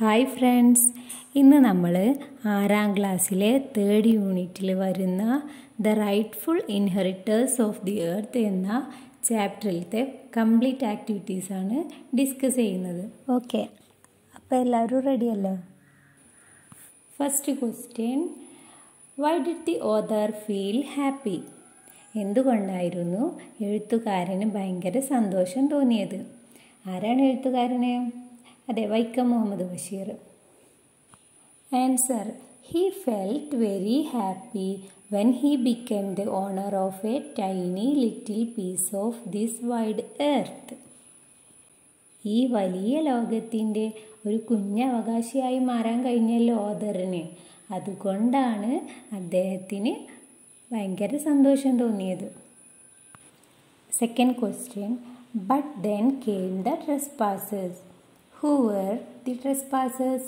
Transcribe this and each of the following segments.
Hi friends, ഇന്ന് നമ്മൾ 6ാം ക്ലാസ്സിലെ 3rd യൂണിറ്റിൽ വരുന്ന the rightful inheritors of the earth എന്ന ചാപ്റ്ററിലത്തെ കംപ്ലീറ്റ് ആക്ടിവിറ്റീസാണ് ഡിസ്കസ് ചെയ്യുന്നത്. ഓക്കെ, അപ്പോൾ എല്ലാവരും റെഡിയല്ലോ? First question, why did the author feel happy? എന്തുകൊണ്ടായിരുന്നു എഴുത്തുകാരന് ഭയങ്കര സന്തോഷം തോന്നിയത്? ആരാണ് എഴുത്തുകാരന്? അതെ, Vaikom Muhammad Basheer. Answer, he felt very happy when he became the owner of a tiny little piece of this wide earth. ഈ വലിയ ലോകത്തിൻ്റെ ഒരു കുഞ്ഞവകാശിയായി മാറാൻ കഴിഞ്ഞല്ലോ ഓതറിന്. അതുകൊണ്ടാണ് അദ്ദേഹത്തിന് ഭയങ്കര സന്തോഷം തോന്നിയത്. Second question, but then came the trespassers. Who were the trespassers?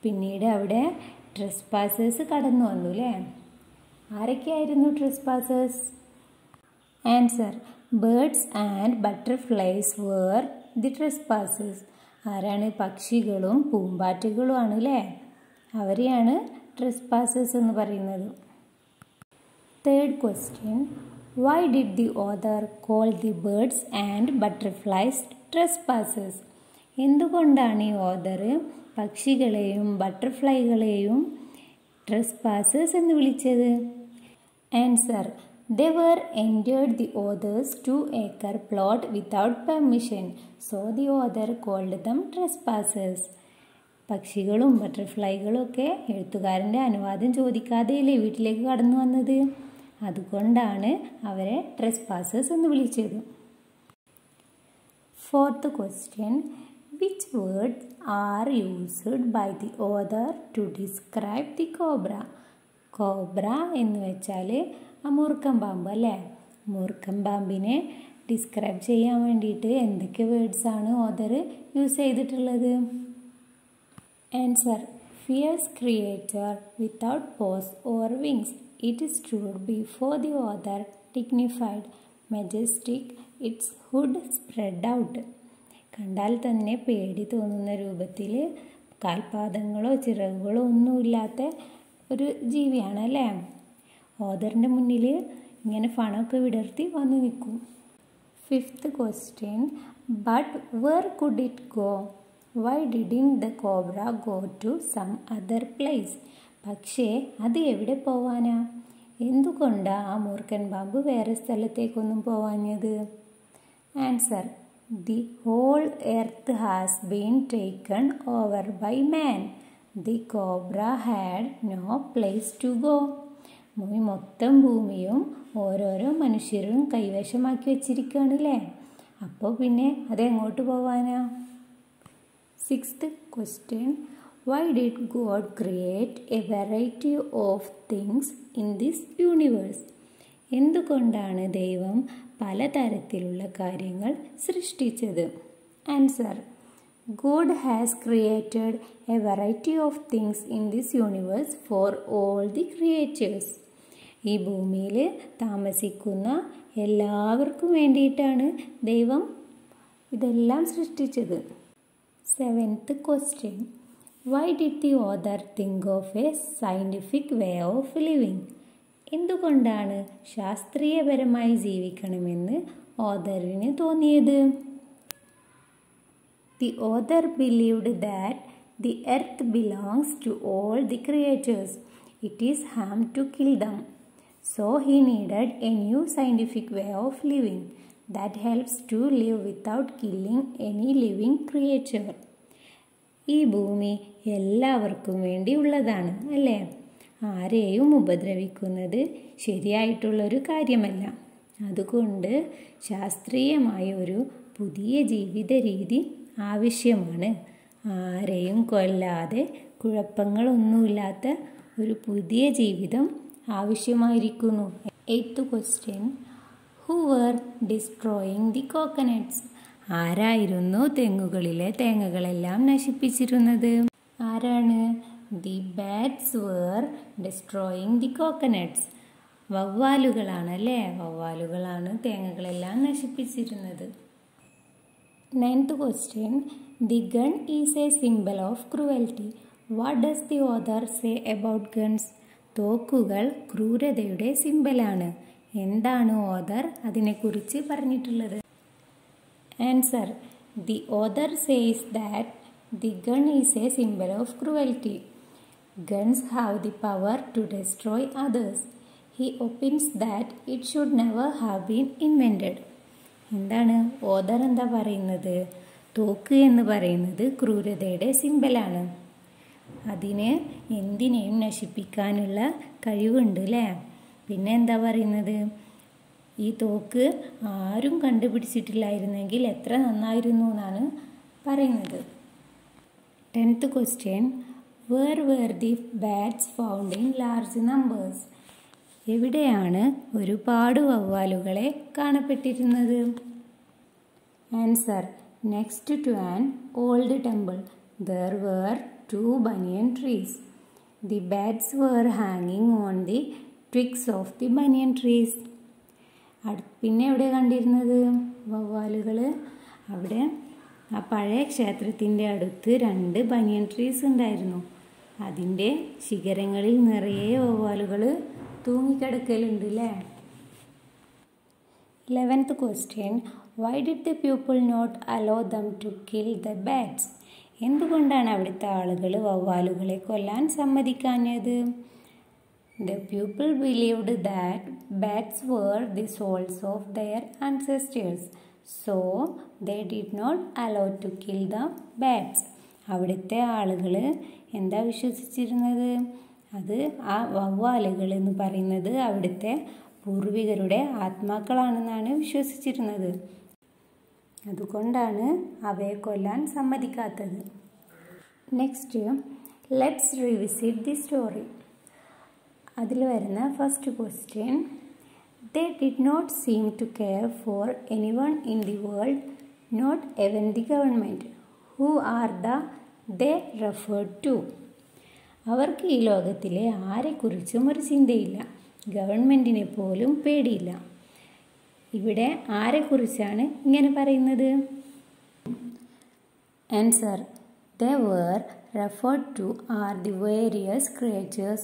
പിന്നീട് അവിടെ ട്രെസ്പാസേഴ്സ് കടന്നു വന്നു അല്ലേ? ആരൊക്കെയായിരുന്നു trespassers? Answer, birds and butterflies were the trespassers. ആരാണ്? പക്ഷികളും പൂമ്പാറ്റകളും ആണ് അല്ലേ? അവരെയാണ് ട്രെസ്പാസേഴ്സ് എന്ന് പറയുന്നത്. Third question, why did the author call the birds and butterflies trespassers? എന്തുകൊണ്ടാണ് ഈ ഓതർ പക്ഷികളെയും ബട്ടർഫ്ലൈകളെയും ട്രെസ്പാസേഴ്സ് എന്ന് വിളിച്ചത്? Answer, they were entered the author's 2-acre plot without permission, so the author called them trespassers. പക്ഷികളും ബട്ടർഫ്ലൈകളും ഒക്കെ എഴുത്തുകാരൻ്റെ അനുവാദം ചോദിക്കാതെയല്ലേ വീട്ടിലേക്ക് കടന്നു വന്നത്. അതുകൊണ്ടാണ് അവരെ ട്രെസ്പാസേഴ്സ് എന്ന് വിളിച്ചത്. Fourth question, which words are used by the author to describe the cobra? Cobra എന്ന് വെച്ചാൽ മൂർഖൻ പാമ്പ് അല്ലേ? മൂർഖൻ പാമ്പിനെ ഡിസ്ക്രൈബ് ചെയ്യാൻ വേണ്ടിയിട്ട് എന്തൊക്കെ വേർഡ്സാണ് ഓതർ യൂസ് ചെയ്തിട്ടുള്ളത്? Answer, fierce creature without paws or wings. It stood before the author, dignified, majestic, its hood spread out. കണ്ടാൽ തന്നെ പേടി തോന്നുന്ന രൂപത്തിൽ കാൽപാദങ്ങളോ ചിറകുകളോ ഒന്നുമില്ലാത്ത ഒരു ജീവിയാണ് അല്ലേ? ഓതറിൻ്റെ മുന്നിൽ ഇങ്ങനെ ഫണമൊക്കെ വിടർത്തി വന്ന് നിൽക്കും. Fifth question, but where could it go? Why didn't the cobra go to some other place? പക്ഷേ അത് എവിടെ പോവാനാ? എന്തുകൊണ്ടാണ് ആ മൂർഖൻ പാമ്പ് വേറെ സ്ഥലത്തേക്കൊന്നും പോവാഞ്ഞത്? Answer, the whole earth has been taken over by man. The cobra had no place to go. മൊത്തം ഭൂമിയും ഓരോരോ മനുഷ്യരും കൈവശമാക്കി വെച്ചിരിക്കുകയാണല്ലേ. അപ്പോൾ പിന്നെ അതെങ്ങോട്ട് പോവാനാ? Sixth question, why did God create A variety of things in this universe? എന്തുകൊണ്ടാണ് ദൈവം പലതരത്തിലുള്ള കാര്യങ്ങൾ സൃഷ്ടിച്ചത്? Answer, God has created A variety of things in this universe for all the creatures. ഈ ഭൂമിയിൽ താമസിക്കുന്ന എല്ലാവർക്കും വേണ്ടിയിട്ടാണ് ദൈവം ഇതെല്ലാം സൃഷ്ടിച്ചത്. Seventh question, why did the author think of A scientific way of living? എന്തുകൊണ്ടാണ് ശാസ്ത്രീയപരമായി ജീവിക്കണമെന്ന് ഓതറിന് തോന്നിയത്? The author believed that the earth belongs to all the creatures. It is harm to kill them. So he needed a new scientific way of living that helps to live without killing any living creature. ഈ ഭൂമി എല്ലാവർക്കും വേണ്ടിയുള്ളതാണ് അല്ലേ? ആരെയും ഉപദ്രവിക്കുന്നത് ശരിയായിട്ടുള്ളൊരു കാര്യമല്ല. അതുകൊണ്ട് ശാസ്ത്രീയമായ ഒരു പുതിയ ജീവിത രീതി ആവശ്യമാണ്. ആരെയും കൊല്ലാതെ കുഴപ്പങ്ങളൊന്നുമില്ലാത്ത ഒരു പുതിയ ജീവിതം ആവശ്യമായിരിക്കുന്നു. Eighth question, who were destroying the coconuts? ആരായിരുന്നു തെങ്ങുകളിലെ തേങ്ങകളെല്ലാം നശിപ്പിച്ചിരുന്നത്? ആരാണ്? The bats were destroying the coconuts. വവ്വാലുകളാണല്ലേ? വവ്വാലുകളാണ് തേങ്ങകളെല്ലാം നശിപ്പിച്ചിരുന്നത്. Ninth question, The gun is a symbol of cruelty. What does the author say about guns? തോക്കുകൾ ക്രൂരതയുടെ സിമ്പലാണ്. എന്താണ് ഓഥർ അതിനെക്കുറിച്ച് പറഞ്ഞിട്ടുള്ളത്? Answer. The author says that the gun is a symbol of cruelty. Guns have the power to destroy others. He opines that it should never have been invented. എന്താണ് author എന്താ പറയുന്നത്? തോക്ക് എന്ന് പറയുന്നത് ക്രൂരതയുടെ സിമ്പലാണ്. അതിന് എന്തിനേയും നശിപ്പിക്കാനുള്ള കഴിവുണ്ട് അല്ലേ? പിന്നെ എന്താ പറയുന്നത്? ഈ തോക്ക് ആരും കണ്ടുപിടിച്ചിട്ടില്ലായിരുന്നെങ്കിൽ എത്ര നന്നായിരുന്നു എന്നാണ് പറയുന്നത്. 10th question. Where were the bats found in large numbers? എവിടെയാണ് ഒരുപാട് വവ്വാലുകളെ കാണപ്പെട്ടിരുന്നത്? Answer. Next to an old temple, there were 2 banyan trees. The bats were hanging on the twigs of the banyan trees. പിന്നെ എവിടെ കണ്ടിരുന്നത് വവ്വാലുകൾ? അവിടെ ആ പഴയ ക്ഷേത്രത്തിൻ്റെ അടുത്ത് 2 ബനിയൻ ട്രീസ് ഉണ്ടായിരുന്നു. അതിൻ്റെ ശിഖരങ്ങളിൽ നിറയെ വവ്വാലുകൾ തൂങ്ങിക്കിടക്കലുണ്ട് അല്ലേ? 11th question. Why did the people not allow them to kill the bats? എന്തുകൊണ്ടാണ് അവിടുത്തെ ആളുകൾ വവ്വാലുകളെ കൊല്ലാൻ സമ്മതിക്കാഞ്ഞത്? The people believed that bats were the souls of their ancestors, so they did not allow to kill the bats. അവിടുത്തെ ആളുകൾ എന്താ വിശ്വസിച്ചിരുന്നത്? അത് ആ വവ്വാലുകൾ എന്ന് പറയുന്നത് അവിടുത്തെ പൂർവികരുടെ ആത്മാക്കളാണെന്നാണ് വിശ്വസിച്ചിരുന്നത്. അതുകൊണ്ടാണ് അവയെ കൊല്ലാൻ സമ്മതിക്കാത്തത്. Next, let's revisit the story. അതിൽ വരുന്ന first question. They did not seem to care for anyone in the world, not even the government. Who are the they referred to? അവർക്ക് ഈ ലോകത്തിലെ ആരെക്കുറിച്ചും ഒരു ചിന്തയില്ല, ഗവൺമെൻറ്റിനെ പോലും പേടിയില്ല. ഇവിടെ ആരെക്കുറിച്ചാണ് ഇങ്ങനെ പറയുന്നത്? Answer. They were referred to are the various creatures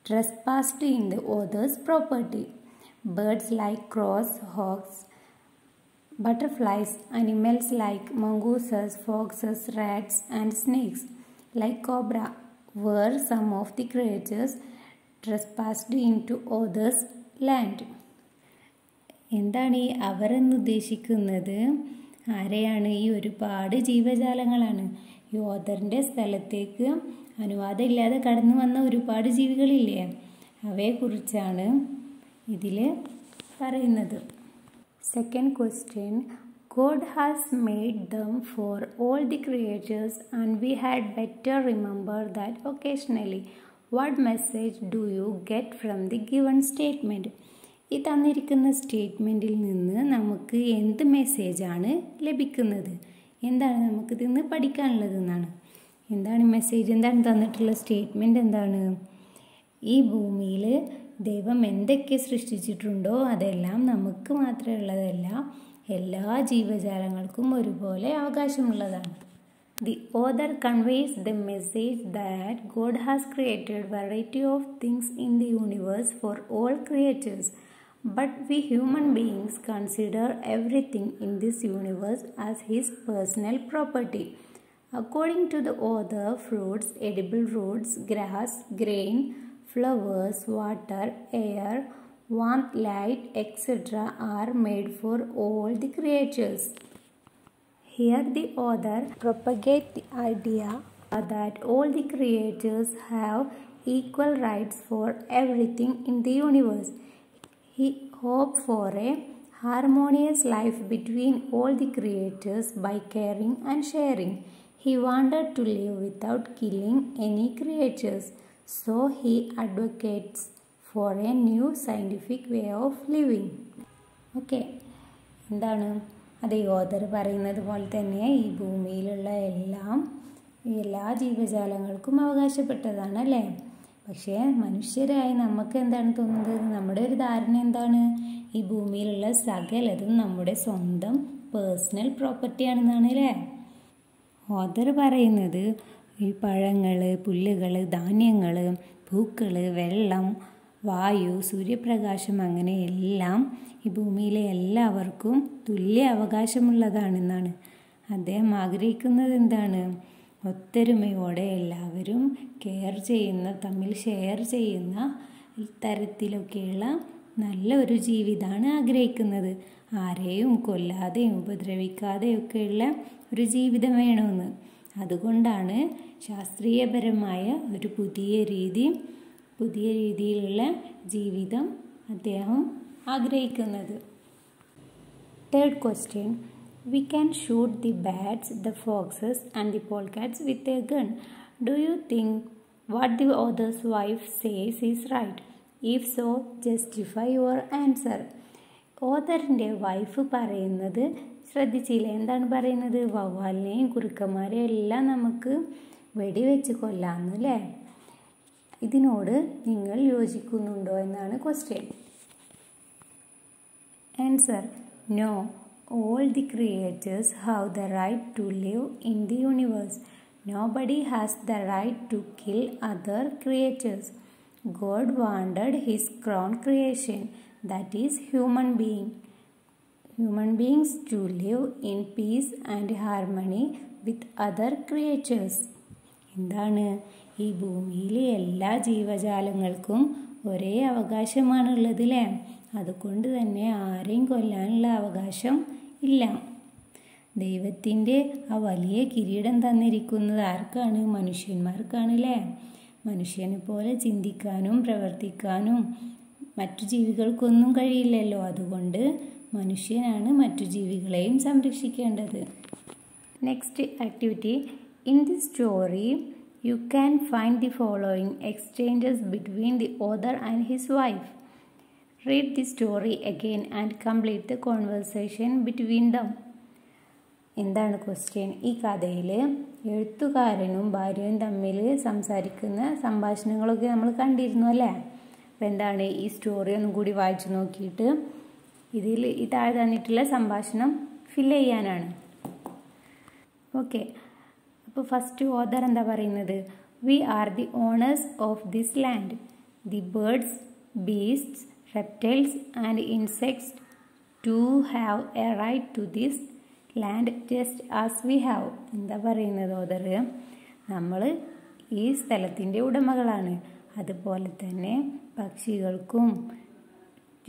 trespassed in the other's property. Birds like crows, hawks, butterflies, animals like mongooses, foxes, rats, and snakes like cobra were some of the creatures trespassed into others' land. എന്താണ് ഈ അവർ എന്ന് ഉദ്ദേശിക്കുന്നത്? ആരെയാണ്? ഈ ഒരുപാട് ജീവജാലങ്ങളാണ്. ഈ ഓഥറിൻ്റെ സ്ഥലത്തേക്ക് അനുവാദം ഇല്ലാതെ കടന്നു വന്ന ഒരുപാട് ജീവികളില്ലേ, അവയെക്കുറിച്ചാണ് ഇതിൽ പറയുന്നത്. Second question. God has made them for all the creatures and we had better remember that occasionally. What message do you get from the given statement? ഈ തന്നിരിക്കുന്ന സ്റ്റേറ്റ്മെൻറ്റിൽ നിന്ന് നമുക്ക് എന്ത് മെസ്സേജാണ് ലഭിക്കുന്നത്? എന്താണ് നമുക്കിതിൽ നിന്ന് പഠിക്കാനുള്ളതെന്നാണ്. എന്താണ് മെസ്സേജ്? എന്താണ് തന്നിട്ടുള്ള സ്റ്റേറ്റ്മെൻറ്റ്? എന്താണ്? ഈ ഭൂമിയിൽ ദൈവം എന്തൊക്കെ സൃഷ്ടിച്ചിട്ടുണ്ടോ അതെല്ലാം നമുക്ക് മാത്രമേ ഉള്ളതല്ല, എല്ലാ ജീവജാലങ്ങൾക്കും ഒരുപോലെ അവകാശമുള്ളതാണ്. The author conveys the message that God has created variety of things in the universe for all creatures, but we human beings consider everything in this universe as his personal property. According to the author, fruits, edible roots, grass, grain, flowers, water, air, warmth, light, etc. are made for all the creatures. Here the author propagates the idea that all the creatures have equal rights for everything in the universe. He hoped for a harmonious life between all the creatures by caring and sharing. He wanted to live without killing any creatures, so he advocates for a new scientific way of living. Okay, എന്താണ് അത്? ഈ author പറയുന്നത് പോലെ തന്നെ ഈ ഭൂമിയിലുള്ള എല്ലാ ജീവജാലങ്ങൾക്കും അവകാശപ്പെട്ടതാണ് അല്ലേ? പക്ഷേ മനുഷ്യരായി നമുക്ക് എന്താണ് തോന്നുന്നത്? നമ്മുടെ ഒരു ധാരണ എന്താണ്? ഈ ഭൂമിയിലുള്ള സകലതും നമ്മുടെ സ്വന്തം പേഴ്സണൽ പ്രോപ്പർട്ടി ആണെന്നാണ് അല്ലേ? ഓഥർ പറയുന്നത് ഈ പഴങ്ങൾ, പുല്ലുകൾ, ധാന്യങ്ങൾ, പൂക്കൾ, വെള്ളം, വായു, സൂര്യപ്രകാശം അങ്ങനെ എല്ലാം ഈ ഭൂമിയിലെ എല്ലാവർക്കും തുല്യ അവകാശമുള്ളതാണെന്നാണ്. അദ്ദേഹം ആഗ്രഹിക്കുന്നത് എന്താണ്? ഒത്തൊരുമയോടെ എല്ലാവരും തമ്മിൽ ഷെയർ ചെയ്യുന്ന തരത്തിലൊക്കെയുള്ള നല്ലൊരു ജീവിതമാണ് ആഗ്രഹിക്കുന്നത്. ആരെയും കൊല്ലാതെയും ഉപദ്രവിക്കാതെയൊക്കെയുള്ള ഒരു ജീവിതം വേണമെന്ന്. അതുകൊണ്ടാണ് ശാസ്ത്രീയപരമായ ഒരു പുതിയ രീതിയിലുള്ള ജീവിതം അദ്ദേഹം ആഗ്രഹിക്കുന്നത്. Third question. We can shoot the bats, the foxes and the polecats with a gun. Do you think what the author's wife says is right? If so, justify your answer. ഓഥറിൻ്റെ വൈഫ് പറയുന്നത് ശ്രദ്ധിച്ചില്ലേ? എന്താണ് പറയുന്നത്? വവ്വാലിനെയും കുറുക്കന്മാരെയും എല്ലാം നമുക്ക് വെടിവെച്ച് കൊല്ലാമെന്നല്ലേ? ഇതിനോട് നിങ്ങൾ യോജിക്കുന്നുണ്ടോ എന്നാണ് question. Answer: no. All the creatures have the right to live in the universe. Nobody has the right to kill other creatures. God wanted his own creation, that is human beings to live in peace and harmony with other creatures. എന്താണ്? ഈ ഭൂമിയിലെ എല്ലാ ജീവജാലങ്ങൾക്കും ഒരേ അവകാശമാണുള്ളത് അല്ലേ? അതുകൊണ്ട് തന്നെ ആരെയും കൊല്ലാനുള്ള അവകാശം ഇല്ല. ദൈവത്തിൻ്റെ ആ വലിയ കിരീടം തന്നിരിക്കുന്നത് ആർക്കാണ്? മനുഷ്യന്മാർക്കാണ് അല്ലേ? മനുഷ്യനെ പോലെ ചിന്തിക്കാനും പ്രവർത്തിക്കാനും മറ്റു ജീവികൾക്കൊന്നും കഴിയില്ലല്ലോ. അതുകൊണ്ട് മനുഷ്യനാണ് മറ്റു ജീവികളെയും സംരക്ഷിക്കേണ്ടത്. Next activity. In the story you can find the following exchanges between the author and his wife. Read the story again and complete the conversation between them. എന്താണ് ക്വസ്റ്റ്യൻ? ഈ കഥയിൽ എഴുത്തുകാരനും ഭാര്യയും തമ്മിൽ സംസാരിക്കുന്ന സംഭാഷണങ്ങളൊക്കെ നമ്മൾ കണ്ടിരുന്നു അല്ലേ? അപ്പോൾ എന്താണ്? ഈ സ്റ്റോറി ഒന്നും കൂടി വായിച്ചു നോക്കിയിട്ട് ഈ താഴെ തന്നിട്ടുള്ള സംഭാഷണം ഫില്ല് ചെയ്യാനാണ്. ഓക്കെ. അപ്പോൾ ഫസ്റ്റ് ഓഥർ എന്താ പറയുന്നത്? We are the owners of this land. The birds, beasts, reptiles and insects to have a right to this land just as we have. എന്താ പറയുന്നത് ഓഥർ? നമ്മൾ ഈ സ്ഥലത്തിൻ്റെ ഉടമകളാണ്. അതുപോലെ തന്നെ പക്ഷികൾക്കും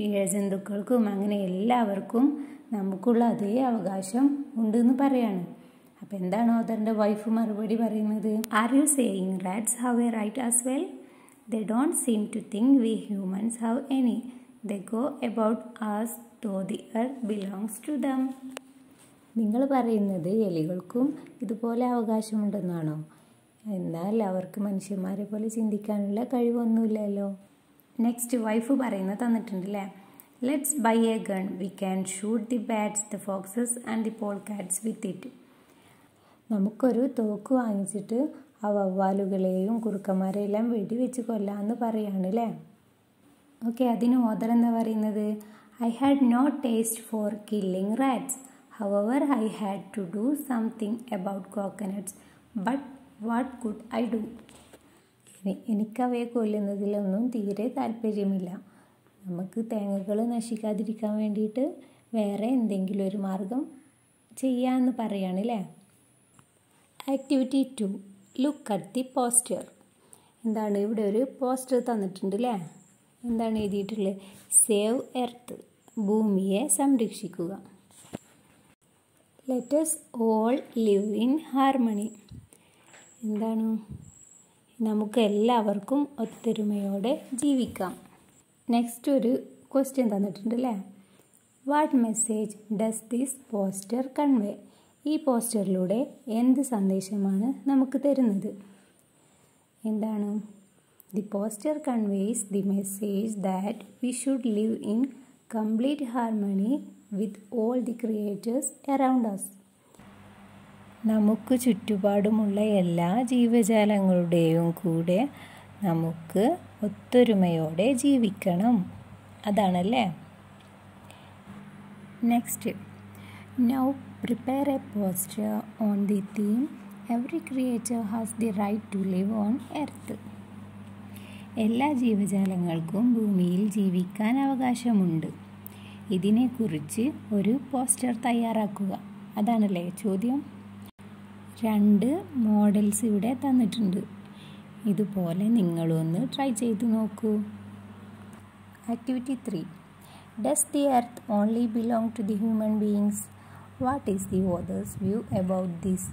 ഇഴജന്തുക്കൾക്കും അങ്ങനെ എല്ലാവർക്കും നമുക്കുള്ള അതേ അവകാശം ഉണ്ടെന്ന് പറയാണ്. അപ്പം എന്താണ് ഓഥറിൻ്റെ വൈഫ് മറുപടി പറയുന്നത്? Are you saying rats have a right as well? They don't seem to think we humans have any. They go about as though the earth belongs to them. നിങ്ങൾ പറയുന്നത് എലികൾക്കും ഇതുപോലെ അവകാശമുണ്ടെന്നാണോ? എന്നാൽ അവർക്ക് മനുഷ്യന്മാരെ പോലെ ചിന്തിക്കാനുള്ള കഴിവൊന്നുമില്ലല്ലോ. നെക്സ്റ്റ് വൈഫ് പറയുന്നത് തന്നിട്ടുണ്ടല്ലേ. Let's buy a gun. We can shoot the bats, the foxes and the polecats with it. നമുക്കൊരു തോക്ക് വാങ്ങിച്ചിട്ട് ആ വവ്വാലുകളെയും കുറുക്കന്മാരെല്ലാം വെടിവെച്ച് കൊല്ലാമെന്ന് പറയാണ് അല്ലേ? ഓക്കെ. അതിന് ഓഥർ എന്താ പറയുന്നത്? I had no taste for killing rats. However I had to do something about coconuts. But what could I do? എനിക്കവയെ കൊല്ലുന്നതിലൊന്നും തീരെ താല്പര്യമില്ല. നമുക്ക് തേങ്ങകൾ നശിക്കാതിരിക്കാൻ വേണ്ടിയിട്ട് വേറെ എന്തെങ്കിലും ഒരു മാർഗം ചെയ്യാമെന്ന് പറയാണ് അല്ലേ? Activity 2. Look at the poster. എന്താണ്? ഇവിടെ ഒരു പോസ്റ്റർ തന്നിട്ടുണ്ട് അല്ലേ? എന്താണ് എഴുതിയിട്ടുള്ളത്? Save earth. ഭൂമിയെ സംരക്ഷിക്കുക. Let us all live in harmony. എന്താണ്? നമുക്ക് എല്ലാവർക്കും ഒത്തൊരുമയോടെ ജീവിക്കാം. നെക്സ്റ്റ് ഒരു ക്വസ്റ്റ്യൻ തന്നിട്ടുണ്ട് അല്ലേ? What message does this poster convey? ഈ പോസ്റ്ററിലൂടെ എന്ത് സന്ദേശമാണ് നമുക്ക് തരുന്നത്? എന്താണ്? The poster conveys the message that we should live in complete harmony with all the creators around us. നമുക്ക് ചുറ്റുപാടുമുള്ള എല്ലാ ജീവജാലങ്ങളുടെയും കൂടെ നമുക്ക് ഒത്തൊരുമയോടെ ജീവിക്കണം. അതാണല്ലേ? Next. Now prepare a poster on the theme Every creature has the right to live on earth. എല്ലാ ജീവജാലങ്ങൾക്കും ഭൂമിയിൽ ജീവിക്കാൻ അവകാശമുണ്ട്. ഇതിനെക്കുറിച്ച് ഒരു പോസ്റ്റർ തയ്യാറാക്കുക. അതാണല്ലേ ചോദ്യം. 2 മോഡൽസ് ഇവിടെ തന്നിട്ടുണ്ട്. ഇതുപോലെ നിങ്ങളൊന്ന് ട്രൈ ചെയ്ത് നോക്കൂ. Activity 3. Does the earth only belong to the human beings? What is the author's view about this?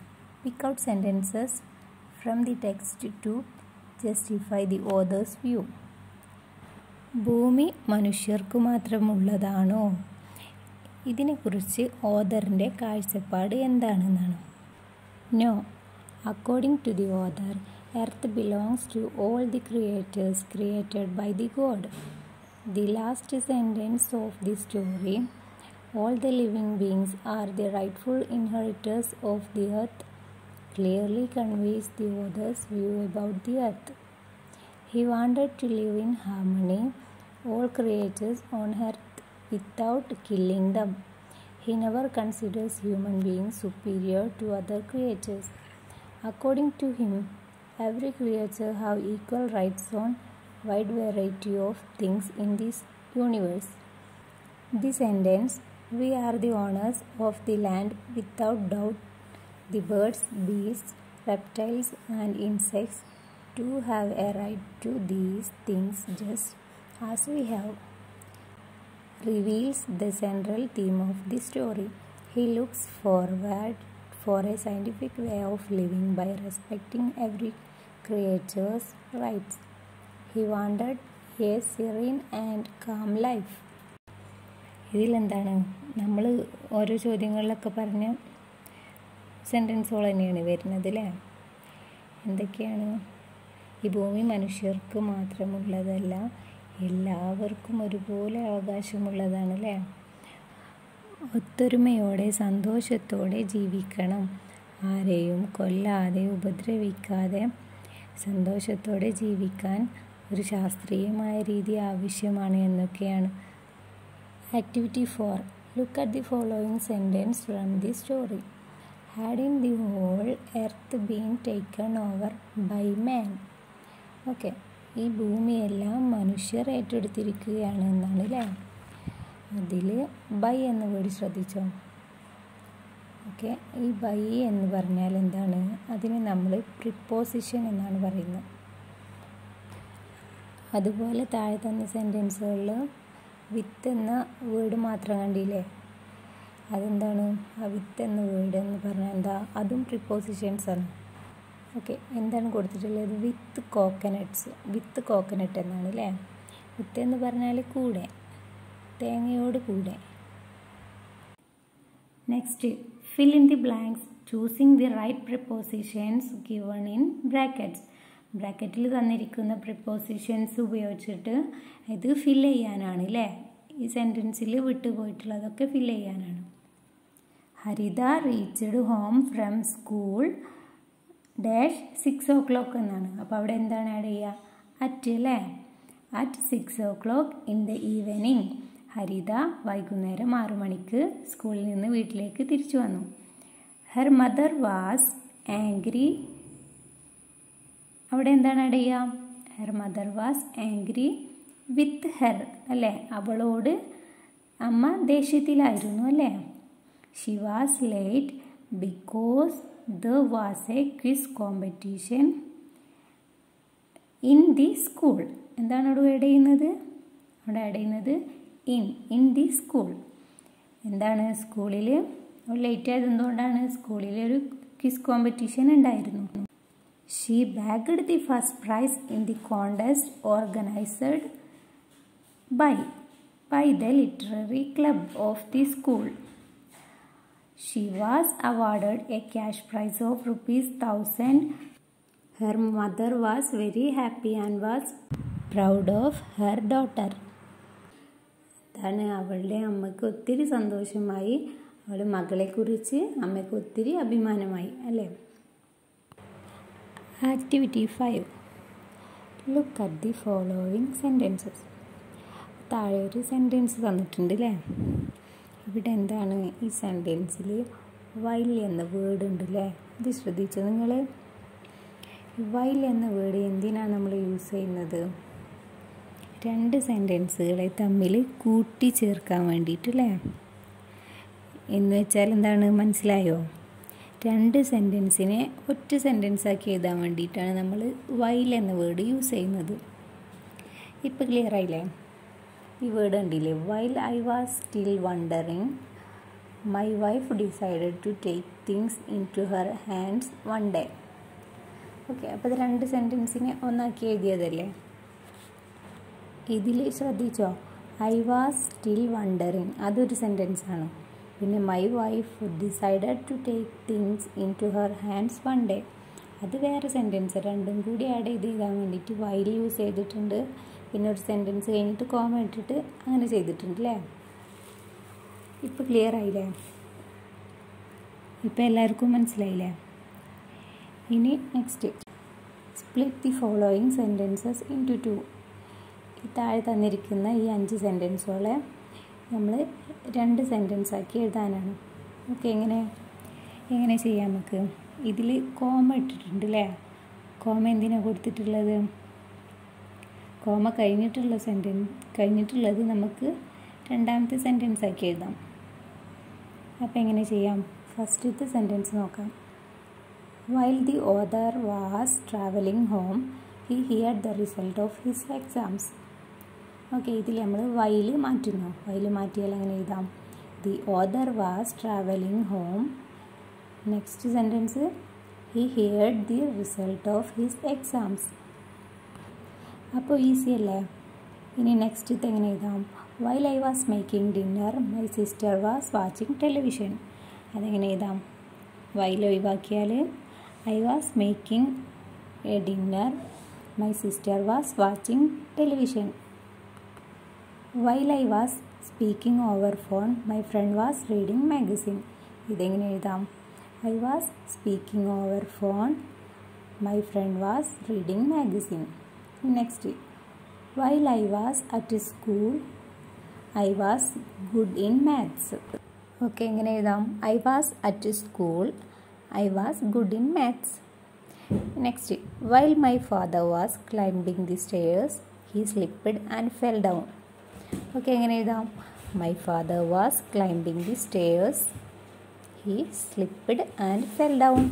Pick out sentences from the text to justify the author's view. ഭൂമി മനുഷ്യർക്ക് മാത്രമുള്ളതാണോ? ഇതിനെക്കുറിച്ച് ഓഥറിൻ്റെ കാഴ്ചപ്പാട് എന്താണെന്നാണ്. No. According to the author, earth belongs to all the creatures created by the God. The last sentence of the story, all the living beings are the rightful inheritors of the earth, clearly conveys the author's view about the earth. He wanted to live in harmony, all creatures on earth, without killing them. He never considers human beings superior to other creatures. According to him, every creature have equal rights on wide variety of things in this universe. The sentence, we are the owners of the land, without doubt, the birds, beasts, reptiles and insects too have a right to these things just as we have, reveals the central theme of the story. He looks forward for a scientific way of living by respecting every creature's rights. He wanted a serene and calm life. ഇതിലെന്താണ് നമ്മൾ ഓരോ ചോദ്യങ്ങളിലൊക്കെ പറഞ്ഞ സെൻറ്റൻസുകൾ തന്നെയാണ് വരുന്നത് അല്ലേ. എന്തൊക്കെയാണ്? ഈ ഭൂമി മനുഷ്യർക്ക് മാത്രമുള്ളതല്ല, എല്ലാവർക്കും ഒരുപോലെ അവകാശമുള്ളതാണ് അല്ലേ. ഒത്തൊരുമയോടെ സന്തോഷത്തോടെ ജീവിക്കണം, ആരെയും കൊല്ലാതെ ഉപദ്രവിക്കാതെ സന്തോഷത്തോടെ ജീവിക്കാൻ ഒരു ശാസ്ത്രീയമായ രീതി ആവശ്യമാണ് എന്നൊക്കെയാണ്. Activity 4. Look at the following sentence from the story. Hadn't the whole earth been taken over by man? Okay, ഈ ഭൂമിയെല്ലാം മനുഷ്യർ ഏറ്റെടുത്തിരിക്കുകയാണ് എന്നാണ് അല്ലേ. അതിൽ ബൈ എന്ന വേർഡ് ശ്രദ്ധിച്ചോ. ഓക്കെ, ഈ ബൈ എന്ന് പറഞ്ഞാൽ എന്താണ്? അതിന് നമ്മൾ പ്രിപ്പോസിഷൻ എന്നാണ് പറയുന്നത്. അതുപോലെ താഴെ തന്ന സെൻറ്റൻസുകളിൽ വിത്ത് എന്ന വേർഡ് മാത്രം കണ്ടില്ലേ, അതെന്താണ്? ആ വിത്ത് എന്ന വേർഡ് എന്ന് പറഞ്ഞാൽ എന്താ? അതും പ്രിപ്പോസിഷൻസ് ആണ്. ഓക്കെ, എന്താണ് കൊടുത്തിട്ടുള്ളത്? വിത്ത് കോക്കനട്ട്സ്, വിത്ത് കോക്കനട്ട് എന്നാണ് അല്ലേ. വിത്ത് എന്ന് പറഞ്ഞാൽ കൂടെ, തേങ്ങയോട് കൂടെ. Next, fill in the blanks choosing the right prepositions given in brackets. ബ്രാക്കറ്റിൽ തന്നിരിക്കുന്ന പ്രിപ്പോസിഷൻസ് ഉപയോഗിച്ചിട്ട് ഇത് ഫില്ല് ചെയ്യാനാണ് അല്ലേ. ഈ സെൻറ്റൻസിൽ വിട്ടുപോയിട്ടുള്ളതൊക്കെ ഫില്ല് ചെയ്യാനാണ്. Haritha reached home from school dash 6 o'clock എന്നാണ്. അപ്പോൾ അവിടെ എന്താണ് ആഡ് ചെയ്യുക? അറ്റ് അല്ലേ. At 6 o'clock in the evening. ഹരിത വൈകുന്നേരം 6 മണിക്ക് സ്കൂളിൽ നിന്ന് വീട്ടിലേക്ക് തിരിച്ചു വന്നു. Her mother was angry. അവിടെ എന്താണ് ആഡ് ചെയ്യുക? Her mother was angry with her അല്ലേ. അവളോട് അമ്മ ദേഷ്യത്തിലായിരുന്നു അല്ലേ. She was late because there was A quiz competition in the school. എന്താണ് അവിടെ ആഡ് ചെയ്യുന്നത്? അവിടെ ആഡ് ചെയ്യുന്നത് ഇൻ ദി സ്കൂൾ. എന്താണ് സ്കൂളിൽ ലേറ്റ് ആയത് എന്തുകൊണ്ടാണ്? സ്കൂളിലൊരു ക്വിസ് കോമ്പറ്റീഷൻ ഉണ്ടായിരുന്നു. She bagged the first prize in the contest organized by the literary club of the school. She was awarded a cash prize of ₹1,000. Her mother was very happy and was proud of her daughter. അതാണ് അവളുടെ അമ്മയ്ക്ക് ഒത്തിരി സന്തോഷമായി, അവളുടെ മകളെക്കുറിച്ച് അമ്മയ്ക്ക് ഒത്തിരി അഭിമാനമായി അല്ലേ. Activity 5. Look at the following sentences. താഴെ ഒരു സെൻറ്റൻസ് തന്നിട്ടുണ്ട് അല്ലേ. ഇവിടെ എന്താണ്? ഈ സെൻറ്റൻസിൽ വൈൽ എന്ന വേർഡ് ഉണ്ട് അല്ലേ. ഇത് ശ്രദ്ധിച്ചോ നിങ്ങൾ? വൈൽ എന്ന വേർഡ് എന്തിനാണ് നമ്മൾ യൂസ് ചെയ്യുന്നത്? രണ്ട് സെൻറ്റൻസുകളെ തമ്മിൽ കൂട്ടിച്ചേർക്കാൻ വേണ്ടിയിട്ടല്ലേ? എന്ന് വെച്ചാൽ എന്താണ്, മനസ്സിലായോ? രണ്ട് സെൻറ്റൻസിനെ ഒറ്റ സെൻറ്റൻസാക്കി എഴുതാൻ വേണ്ടിയിട്ടാണ് നമ്മൾ വൈൽ എന്ന വേർഡ് യൂസ് ചെയ്യുന്നത്. ഇപ്പോൾ ക്ലിയർ ആയില്ലേ? ഈ വേർഡ് കണ്ടില്ലേ? While I was still wondering my wife decided to take things into her hands one day. Okay, അപ്പോൾ ഇത് രണ്ട് സെൻറ്റൻസിനെ ഒന്നാക്കി എഴുതിയതല്ലേ? ഇതിൽ ശ്രദ്ധിച്ചോ, ഐ വാസ് സ്റ്റിൽ വണ്ടറിങ് അതൊരു സെൻറ്റൻസാണ്. പിന്നെ my wife decided to take things into her hands one day അത് വേറെ സെൻറ്റൻസ്. രണ്ടും കൂടി ആഡ് ചെയ്ത് എഴുതാൻ വേണ്ടിയിട്ട് വൈൽ യൂസ് ചെയ്തിട്ടുണ്ട്. പിന്നെ ഒരു സെൻറ്റൻസ് കഴിഞ്ഞിട്ട് കോമ ഇട്ടിട്ട് അങ്ങനെ ചെയ്തിട്ടുണ്ട് അല്ലേ? ഇപ്പോൾ ക്ലിയർ ആയില്ലേ? ഇപ്പോൾ എല്ലാവർക്കും മനസ്സിലായില്ലേ? ഇനി next, split the following sentences into 2. ഈ താഴെ തന്നിരിക്കുന്ന ഈ 5 സെൻറ്റൻസുകളെ നമ്മൾ 2 സെൻറ്റൻസാക്കി എഴുതാനാണ്. ഓക്കെ, എങ്ങനെ ചെയ്യാം നമുക്ക്? ഇതിൽ കോമ ഇട്ടിട്ടുണ്ട് അല്ലേ? കോമ എന്തിനാണ് കൊടുത്തിട്ടുള്ളത്? കോമ കഴിഞ്ഞിട്ടുള്ളത് നമുക്ക് രണ്ടാമത്തെ സെൻറ്റൻസ് ആക്കി എഴുതാം. അപ്പോൾ എങ്ങനെ ചെയ്യാം? ഫസ്റ്റത്തെ സെൻറ്റൻസ് നോക്കാം. While the author was travelling home he heard the result of his exams. Okay, ഇതിൽ നമ്മൾ വൈൽ മാറ്റുന്നു. വൈൽ മാറ്റിയാൽ എങ്ങനെ എഴുതാം? The author was travelling home. Next sentence, he heard the result of his exams. അപ്പോൾ easy അല്ലേ? ഇനി next എങ്ങനെ എഴുതാം? While I was making dinner my sister was watching television. അതെങ്ങനെ എഴുതാം? വൈൽ ഒഴിവാക്കിയാൽ I was making A dinner my sister was watching television. While I was speaking over phone my friend was reading magazine. ഇതെങ്ങനെ എഴുതാം? I was speaking over phone my friend was reading magazine. Next, while I was at school I was good in maths. Okay, എങ്ങനെ എഴുതാം? I was at school I was good in maths. Next, while my father was climbing the stairs he slipped and fell down. Okay, എങ്ങനെ എഴുതാം? My father was climbing the stairs he slipped and fell down.